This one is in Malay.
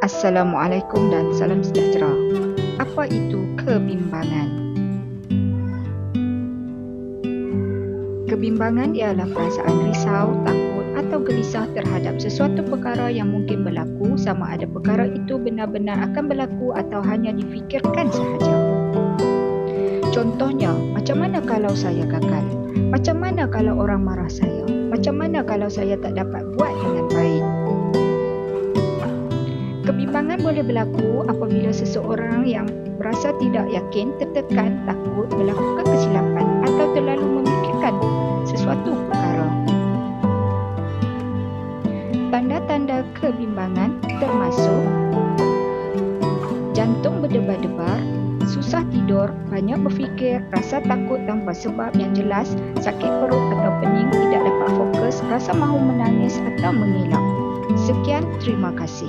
Assalamualaikum dan salam sejahtera. Apa itu kebimbangan? Kebimbangan ialah perasaan risau, takut atau gelisah terhadap sesuatu perkara yang mungkin berlaku, sama ada perkara itu benar-benar akan berlaku atau hanya difikirkan sahaja. Contohnya, macam mana kalau saya gagal? Macam mana kalau orang marah saya? Macam mana kalau saya tak dapat buat dengan baik? Kebimbangan boleh berlaku apabila seseorang yang berasa tidak yakin, tertekan, takut, melakukan kesilapan atau terlalu memikirkan sesuatu perkara. Tanda-tanda kebimbangan termasuk jantung berdebar-debar, susah tidur, banyak berfikir, rasa takut tanpa sebab yang jelas, sakit perut atau pening, tidak dapat fokus, rasa mahu menangis atau mengelak. Sekian, terima kasih.